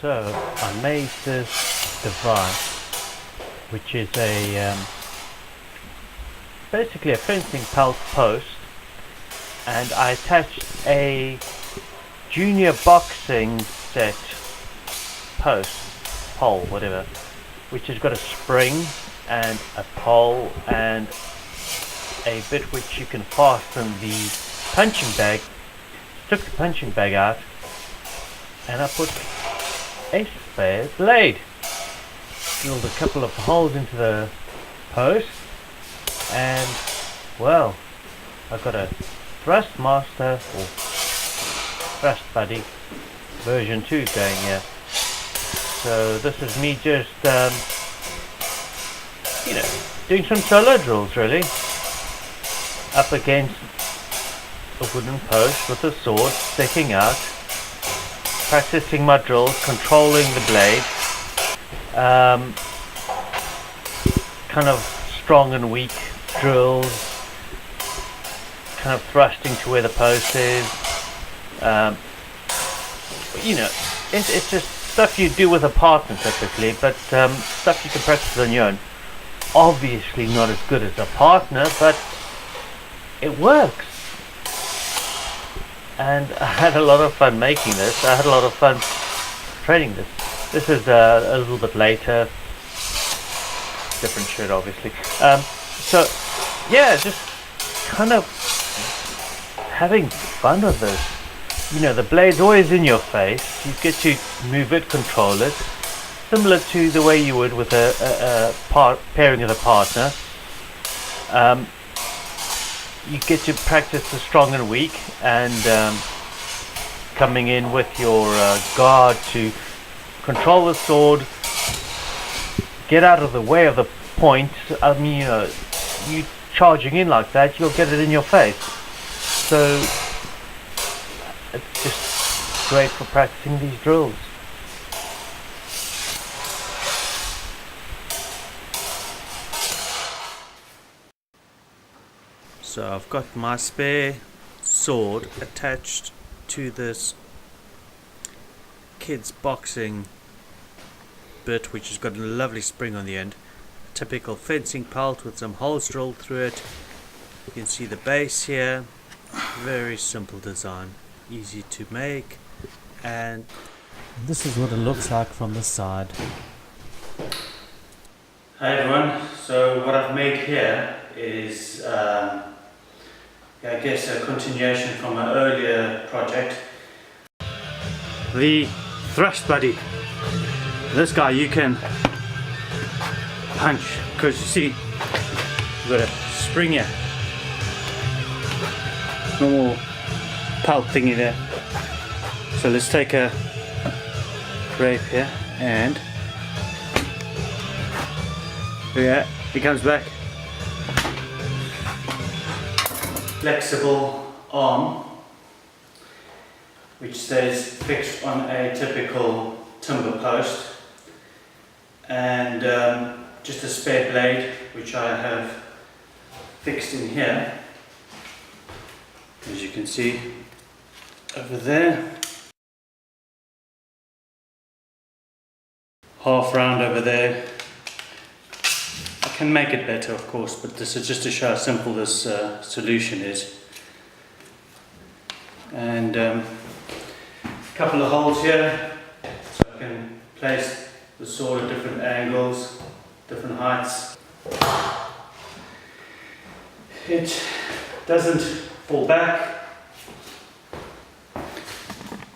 So I made this device, which is a basically a fencing pelt post, and I attached a junior boxing set pole, whatever, which has got a spring and a pole and a bit which you can fasten the punching bag. Took the punching bag out and I put a spare blade. Drilled a couple of holes into the post, and well, I've got a Thrustmaster or Thrust Buddy version 2 going here. So this is me just doing some solo drills really, up against a wooden post with a sword sticking out, practicing my drills, controlling the blade, kind of strong and weak drills, kind of thrusting to where the post is. It's just stuff you do with a partner typically, but stuff you can practice on your own. Obviously not as good as a partner, but it works. And I had a lot of fun making this. I had a lot of fun training this. This is a little bit later. Different shirt, obviously. So, yeah, just kind of having fun with this. The blade's always in your face. You get to move it, control it. Similar to the way you would with a pairing with a partner. You get to practice the strong and weak, and coming in with your guard to control the sword, get out of the way of the point. You charging in like that, you'll get it in your face. So it's just great for practicing these drills. So I've got my spare sword attached to this kids boxing bit, which has got a lovely spring on the end. A typical fencing pelt with some holes drilled through it. You can see the base here. Very simple design, easy to make, and this is what it looks like from the side. Hi everyone, so what I've made here is I guess a continuation from an earlier project. The Thrust Buddy. This guy you can punch, because you see you've got a spring here. Normal pelt thingy there. So let's take a rape here and yeah, he comes back. Flexible arm which stays fixed on a typical timber post, and just a spare blade which I have fixed in here, as you can see over there, half round over there. I can make it better of course, but this is just to show how simple this solution is. And a couple of holes here so I can place the sword at different angles, different heights. It doesn't fall back.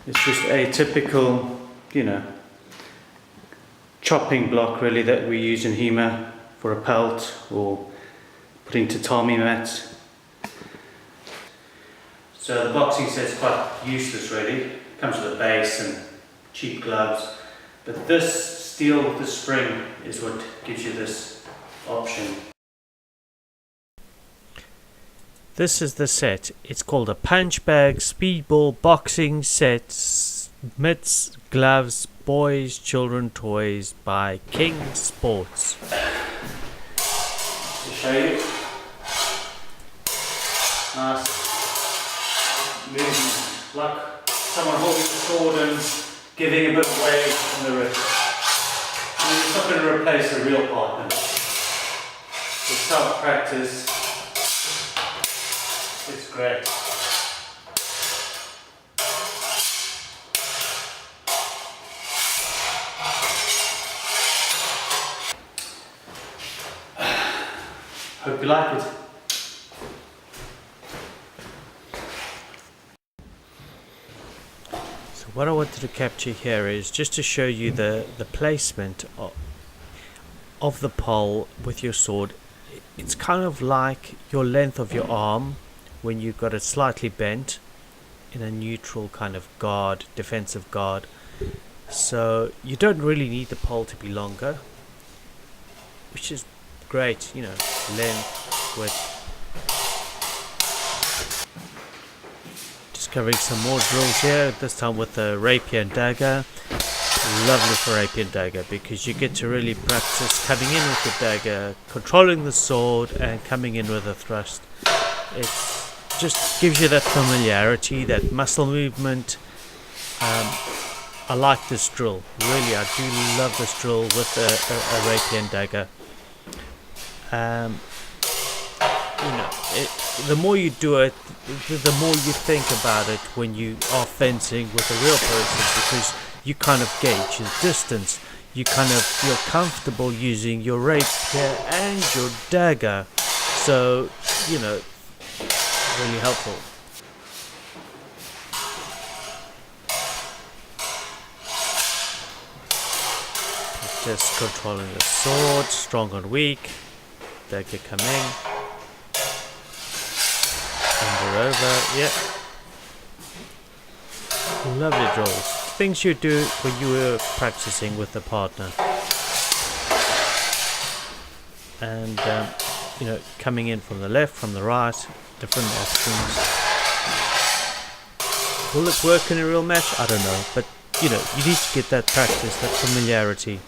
It's just a typical, chopping block really that we use in HEMA for a pelt or putting tatami mats. So the boxing set's quite useless really. It comes with a base and cheap gloves, but this steel with the spring is what gives you this option. This is the set. It's called a punch bag speedball boxing set, mitts, gloves, boys, children toys by King Sports. To show you, nice movement, like someone holding the sword and giving a bit of weight on the wrist. I mean, it's not going to replace a real partner. With self-practice, it's great. Hope you like it. So what I wanted to capture here is just to show you the placement of the pole with your sword. It's kind of like your length of your arm when you've got it slightly bent in a neutral kind of guard, defensive guard. So you don't really need the pole to be longer, which is great, you know, length, width. Just covering some more drills here, this time with the rapier and dagger. Lovely for rapier and dagger because you get to really practice coming in with the dagger, controlling the sword and coming in with a thrust. It just gives you that familiarity, that muscle movement. I like this drill, really. I do love this drill with a rapier and dagger. The more you do it, the more you think about it when you are fencing with a real person, because you kind of gauge the distance. You kind of feel comfortable using your rapier and your dagger. So, you know, really helpful. Just controlling the sword, strong and weak. Dagger coming. Under over, yeah. Lovely drills. Things you do when you were practicing with a partner. And, you know, coming in from the left, from the right, different options. Will it work in a real match? I don't know. But, you know, you need to get that practice, that familiarity.